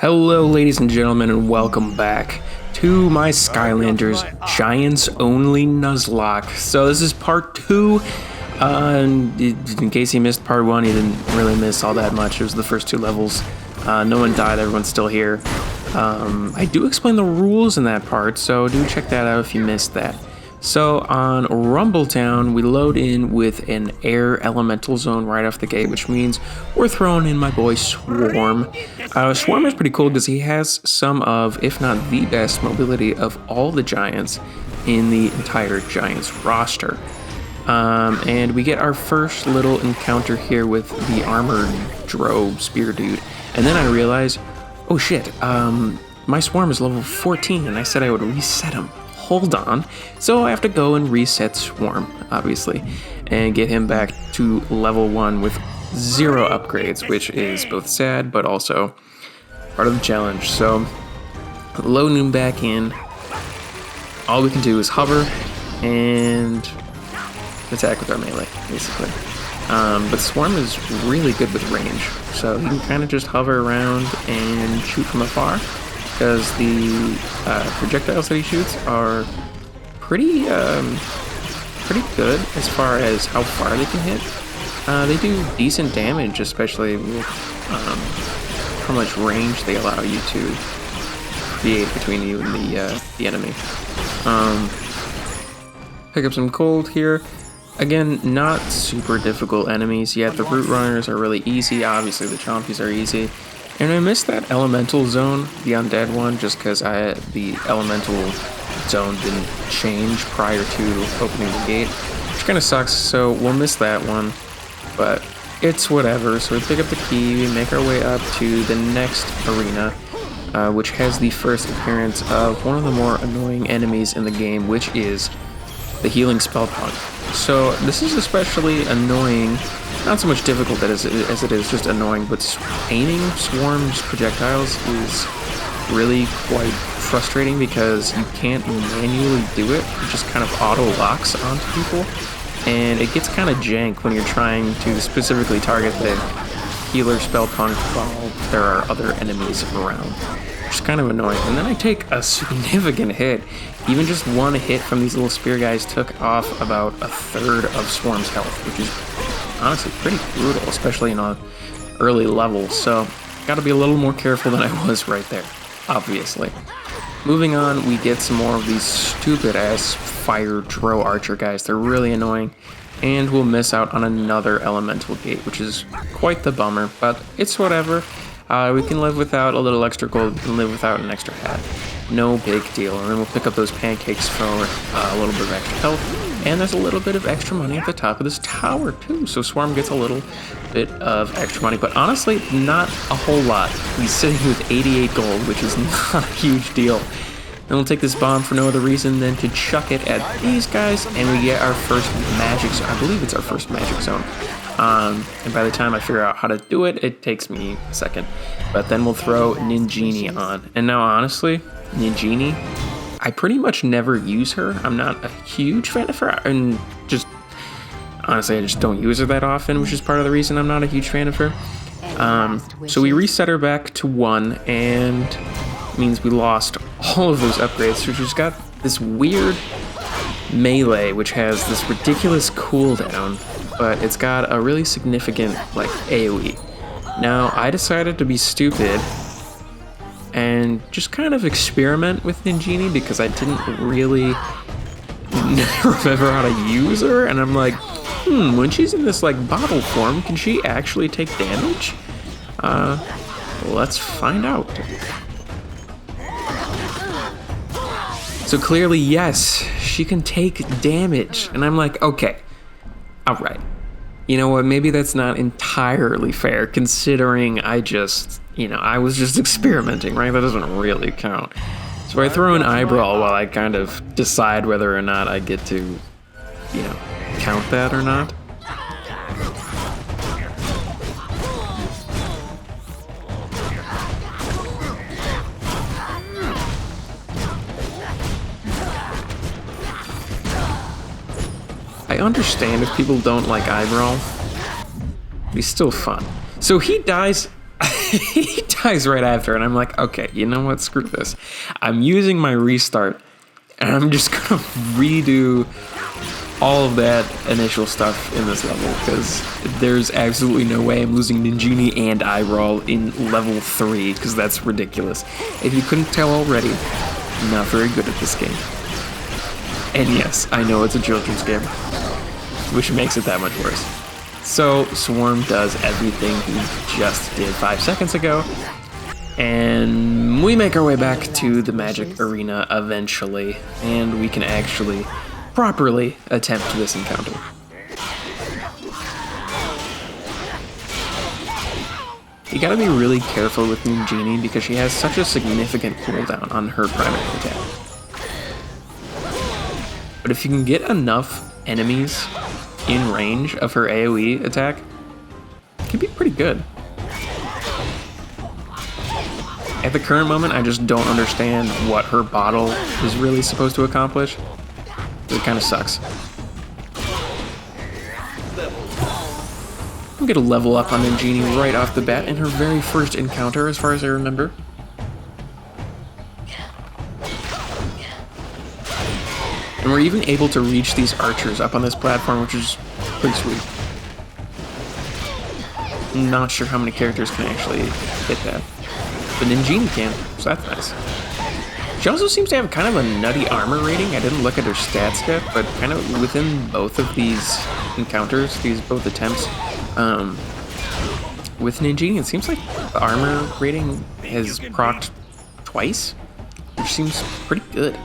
Hello ladies and gentlemen, and welcome back to my Skylanders Giants Only Nuzlocke. So this is part 2. In case you missed part 1, you didn't really miss all that much. It was the first 2 levels. No one died, everyone's still here. I do explain the rules in that part, so do check that out if you missed that. So on Rumbletown, we load in with an air elemental zone right off the gate, which means we're throwing in my boy Swarm. Swarm is pretty cool because he has some of, if not the best, mobility of all the Giants in the entire Giants roster. And we get our first little encounter here with the armored Dro spear dude. And then I realize, oh shit, my Swarm is level 14 and I said I would reset him. Hold on. So I have to go and reset Swarm, obviously, and get him back to level 1 with 0 upgrades, which is both sad, but also part of the challenge. So, loading him back in, all we can do is hover and attack with our melee, basically. But Swarm is really good with range, so you can kind of just hover around and shoot from afar, because the projectiles that he shoots are pretty good as far as how far they can hit. They do decent damage, especially with how much range they allow you to create between you and the enemy. Pick up some gold here. Again, not super difficult enemies yet. The root runners are really easy. Obviously, the chompies are easy. And I missed that elemental zone, the undead one, just because the elemental zone didn't change prior to opening the gate, which kind of sucks, so we'll miss that one, but it's whatever. So we pick up the key, we make our way up to the next arena, which has the first appearance of one of the more annoying enemies in the game, which is the healing spell punk. So this is especially annoying, not so much difficult as it is just annoying, but aiming Swarm's projectiles is really quite frustrating because you can't manually do it. It just kind of auto-locks onto people, and it gets kind of jank when you're trying to specifically target the healer spell punk while there are other enemies around. It's kind of annoying. And then I take a significant hit. Even just one hit from these little spear guys took off about a third of Swarm's health, which is honestly pretty brutal, especially in an early level. So gotta be a little more careful than I was right there, obviously. Moving on, we get some more of these stupid ass fire Dro archer guys. They're really annoying, and we'll miss out on another elemental gate, which is quite the bummer, but it's whatever. We can live without a little extra gold. We can live without an extra hat. No big deal. And then we'll pick up those pancakes for a little bit of extra health. And there's a little bit of extra money at the top of this tower, too. So Swarm gets a little bit of extra money. But honestly, not a whole lot. He's sitting with 88 gold, which is not a huge deal. And we'll take this bomb for no other reason than to chuck it at these guys. And we get our first magic zone. I believe it's our first magic zone. And by the time I figure out how to do it, it takes me a second. But then we'll throw Ninjini on. And now, honestly, Ninjini, I pretty much never use her. I'm not a huge fan of her. And just, honestly, I just don't use her that often, which is part of the reason I'm not a huge fan of her. So we reset her back to 1, and it means we lost all of those upgrades. So she's got this weird melee, which has this ridiculous cooldown, but it's got a really significant, like, AoE. Now, I decided to be stupid and just kind of experiment with Ninjini because I didn't really remember how to use her, and I'm like, when she's in this, like, bottle form, can she actually take damage? Let's find out. So clearly, yes, she can take damage, and I'm like, okay. Alright, you know what, maybe that's not entirely fair considering I was just experimenting, right? That doesn't really count. So I throw an eyebrow while I kind of decide whether or not I get to, count that or not. I understand if people don't like eyebrow, but he's still fun. So he dies he dies right after, and I'm like, okay, you know what? Screw this. I'm using my restart, and I'm just gonna redo all of that initial stuff in this level, because there's absolutely no way I'm losing Ninjini and Eyebrow in level 3, because that's ridiculous. If you couldn't tell already, I'm not very good at this game. And yes, I know it's a children's game, which makes it that much worse. So Swarm does everything he just did 5 seconds ago, and we make our way back to the Magic Arena eventually, and we can actually properly attempt this encounter. You gotta be really careful with Ninjini because she has such a significant cooldown on her primary attack. But if you can get enough enemies in range of her AoE attack, it can be pretty good. At the current moment, I just don't understand what her bottle is really supposed to accomplish. It kind of sucks. I'm gonna level up on Ninjini right off the bat in her very first encounter, as far as I remember. And we're even able to reach these archers up on this platform, which is pretty sweet. I'm not sure how many characters can actually hit that, but Ninjini can, so that's nice. She also seems to have kind of a nutty armor rating. I didn't look at her stats yet, but kind of within both of these encounters, both attempts, with Ninjini, it seems like the armor rating has procced twice, which seems pretty good.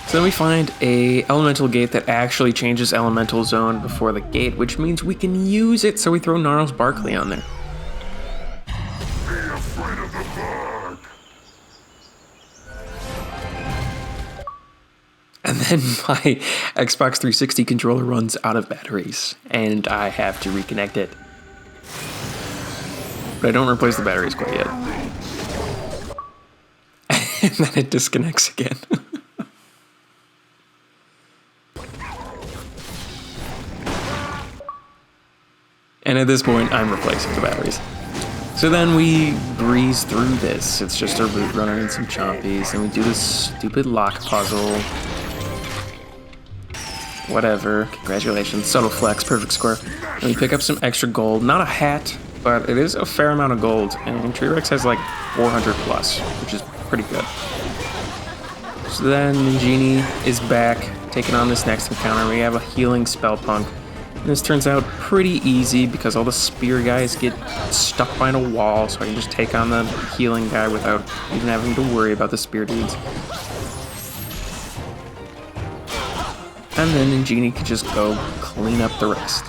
So then we find a elemental gate that actually changes elemental zone before the gate, which means we can use it, so we throw Gnarls Barkley on there. And then my Xbox 360 controller runs out of batteries, and I have to reconnect it. But I don't replace the batteries quite yet. And then it disconnects again. And at this point, I'm replacing the batteries. So then we breeze through this. It's just a root runner and some chompies, and we do this stupid lock puzzle. Whatever, congratulations, subtle flex, perfect score. And we pick up some extra gold, not a hat, but it is a fair amount of gold, and T-Rex has like 400 plus, which is pretty good. So then Ninjini is back, taking on this next encounter. We have a healing spell punk, and this turns out pretty easy because all the spear guys get stuck behind a wall, so I can just take on the healing guy without even having to worry about the spear dudes. And then Ninjini can just go clean up the rest.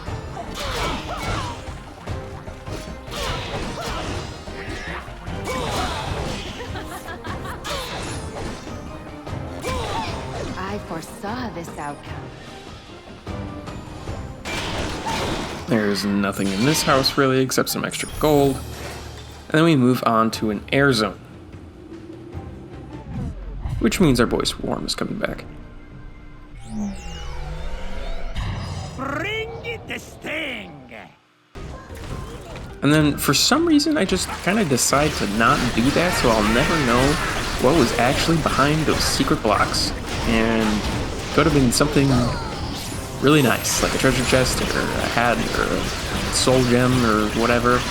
I foresaw this outcome. There's nothing in this house really except some extra gold. And then we move on to an air zone, which means our boy Swarm is coming back. And then for some reason I just kind of decide to not do that, so I'll never know what was actually behind those secret blocks, and it could have been something really nice, like a treasure chest or a hat or a soul gem or whatever.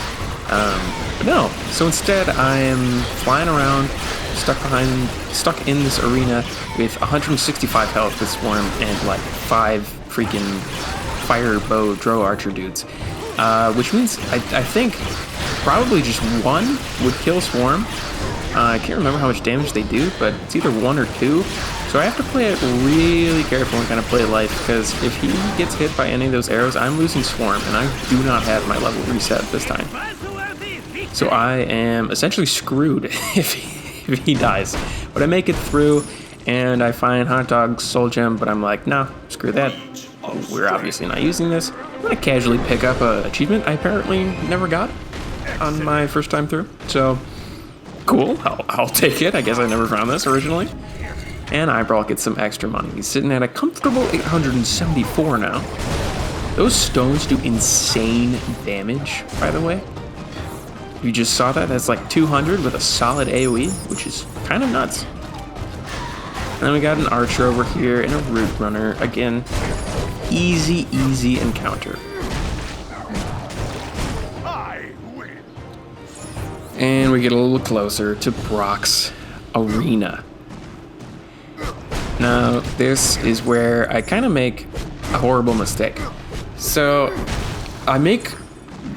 But no, so instead I am flying around, stuck in this arena with 165 health with Swarm and like 5 freaking fire bow drow archer dudes. Which means I think probably just one would kill Swarm. I can't remember how much damage they do, but it's either 1 or 2. So I have to play it really careful and kind of play it life, because if he gets hit by any of those arrows, I'm losing Swarm, and I do not have my level reset this time. So I am essentially screwed if he dies. But I make it through, and I find Hot Dog Soul Gem, but I'm like, nah, screw that. We're obviously not using this. I'm gonna casually pick up an achievement I apparently never got on my first time through. So, cool, I'll take it. I guess I never found this originally. And Eyebrow gets some extra money. He's sitting at a comfortable 874 now. Those stones do insane damage, by the way. You just saw that? That's like 200 with a solid AoE, which is kind of nuts. And then we got an archer over here and a root runner. Again, easy encounter. And we get a little closer to Brock's arena. Now, this is where I kind of make a horrible mistake. So, I make,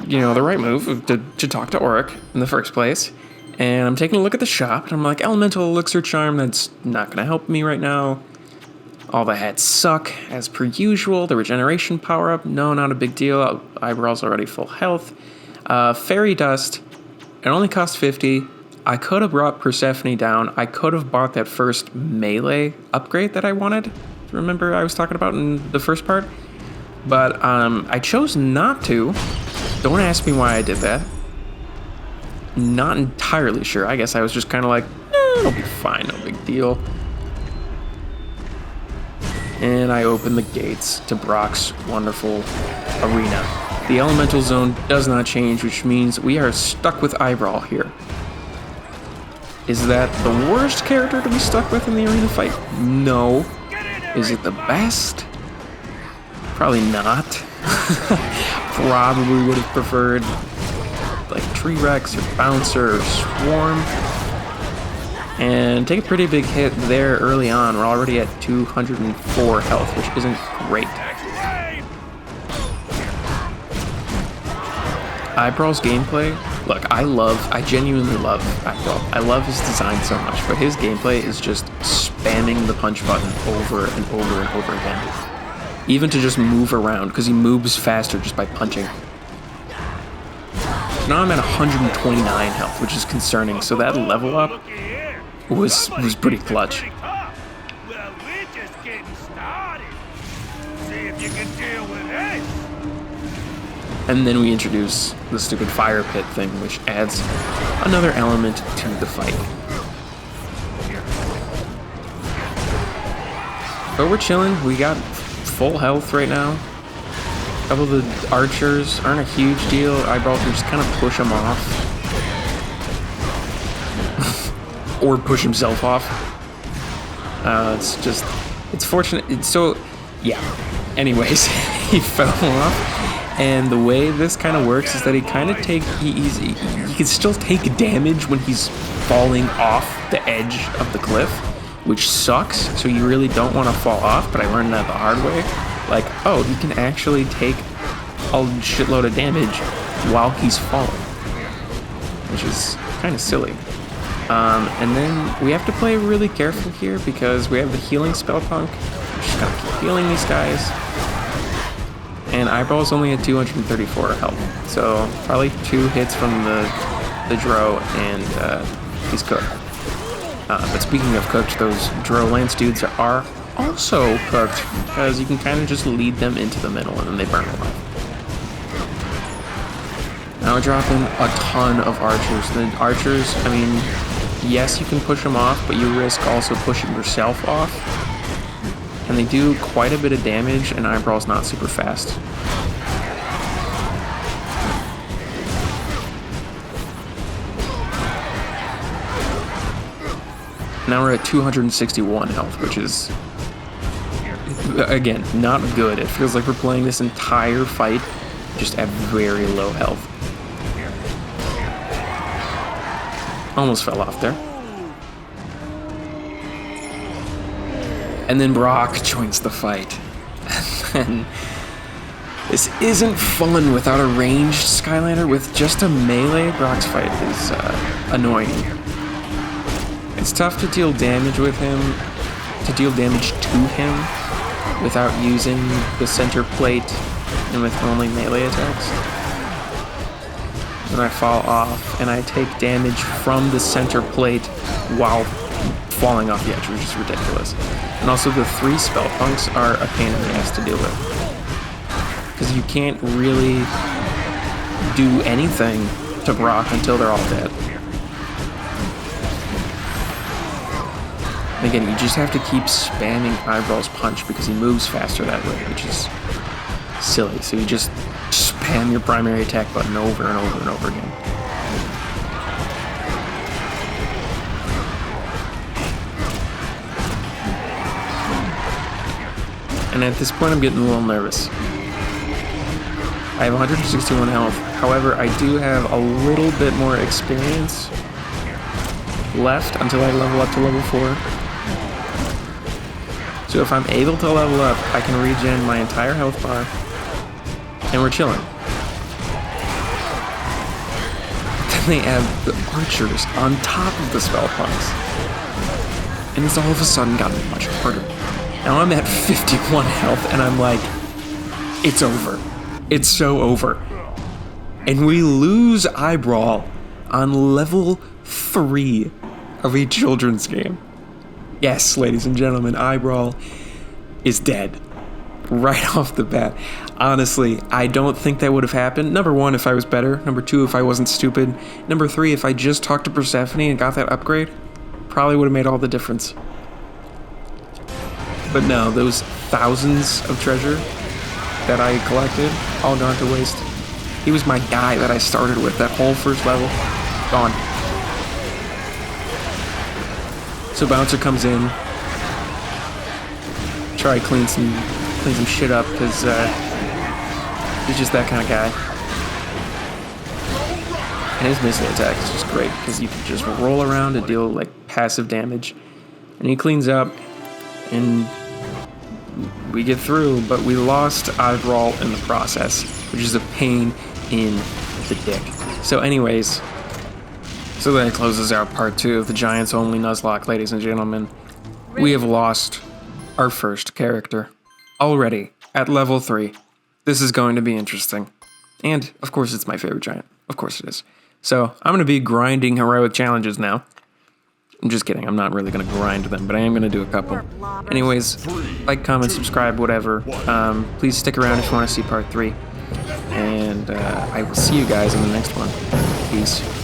the right move to talk to Auric in the first place. And I'm taking a look at the shop, and I'm like, Elemental Elixir Charm, that's not going to help me right now. All the hats suck, as per usual. The regeneration power-up, no, not a big deal. Eyebrow's already full health. Fairy Dust, it only cost 50. I could have brought Persephone down. I could have bought that first melee upgrade that I wanted. Remember I was talking about in the first part? But I chose not to. Don't ask me why I did that. Not entirely sure. I guess I was just kind of like, it'll be fine, no big deal. And I open the gates to Brock's wonderful arena. The elemental zone does not change, which means we are stuck with Eyebrow here. Is that the worst character to be stuck with in the arena fight? No. Is it the best? Probably not. Probably would have preferred like Tree Rex or Bouncer or Swarm. And take a pretty big hit there early on. We're already at 204 health, which isn't great. Eyebrow's gameplay, look, I genuinely love Eyebrow. I love his design so much, but his gameplay is just spamming the punch button over and over and over again. Even to just move around, because he moves faster just by punching. Now I'm at 129 health, which is concerning, so that level up was pretty clutch. Well, we're just getting started. See if you can deal with this. And then we introduce the stupid fire pit thing, which adds another element to the fight. But we're chilling. We got full health right now. A couple of the archers aren't a huge deal. Eyebrow can just kind of push them off. Or push himself off. It's fortunate. So, yeah. Anyways, he fell off. And the way this kind of works is that he kind of he can still take damage when he's falling off the edge of the cliff, which sucks. So you really don't want to fall off, but I learned that the hard way. Like, oh, he can actually take a shitload of damage while he's falling, which is kind of silly. And then we have to play really careful here because we have the healing spell punk. We're just gonna keep healing these guys. And Eyeball's only at 234 health, so probably 2 hits from the Dro, and he's cooked. But speaking of cooked, those Dro Lance dudes are also cooked because you can kind of just lead them into the middle and then they burn alive. Now we're dropping a ton of archers. The archers, I mean, yes, you can push them off, but you risk also pushing yourself off. And they do quite a bit of damage, and Eyebrow's not super fast. Now we're at 261 health, which is, again, not good. It feels like we're playing this entire fight just at very low health. Almost fell off there. And then Brock joins the fight. And this isn't fun without a ranged Skylander. With just a melee, Brock's fight is annoying. It's tough to deal damage with him, to deal damage to him without using the center plate and with only melee attacks. And I fall off, and I take damage from the center plate while falling off the edge, which is ridiculous. And also the 3 spell punks are a pain in the ass to deal with. Because you can't really do anything to Brock until they're all dead. And again, you just have to keep spamming Eyebrow's punch because he moves faster that way, which is silly. So you just spam your primary attack button over and over and over again. And at this point I'm getting a little nervous. I have 161 health. However, I do have a little bit more experience left until I level up to level 4. So if I'm able to level up, I can regen my entire health bar, and we're chilling. Then they add the archers on top of the spell punks, and it's all of a sudden gotten much harder. Now I'm at 51 health, and I'm like, it's over. It's so over. And we lose Eyebrow on level 3 of a children's game. Yes, ladies and gentlemen, Eyebrow is dead. Right off the bat. Honestly, I don't think that would have happened. Number 1, if I was better. Number 2, if I wasn't stupid. Number 3, if I just talked to Persephone and got that upgrade. Probably would have made all the difference. But no, those thousands of treasure that I collected, all gone to waste. He was my guy that I started with, that whole first level, gone. So Bouncer comes in, try to clean some shit up, because he's just that kind of guy. And his missile attack is just great, because you can just roll around and deal like passive damage. And he cleans up, and we get through, but we lost Eyebrow in the process, which is a pain in the dick. So anyways, so that closes out part 2 of the Giants Only Nuzlocke, ladies and gentlemen. We have lost our first character already at level 3. This is going to be interesting. And, of course, it's my favorite giant. Of course it is. So, I'm going to be grinding heroic challenges now. I'm just kidding, I'm not really going to grind them, but I am going to do a couple. Anyways, like, comment, subscribe, whatever. Please stick around if you want to see part 3. And I will see you guys in the next one. Peace.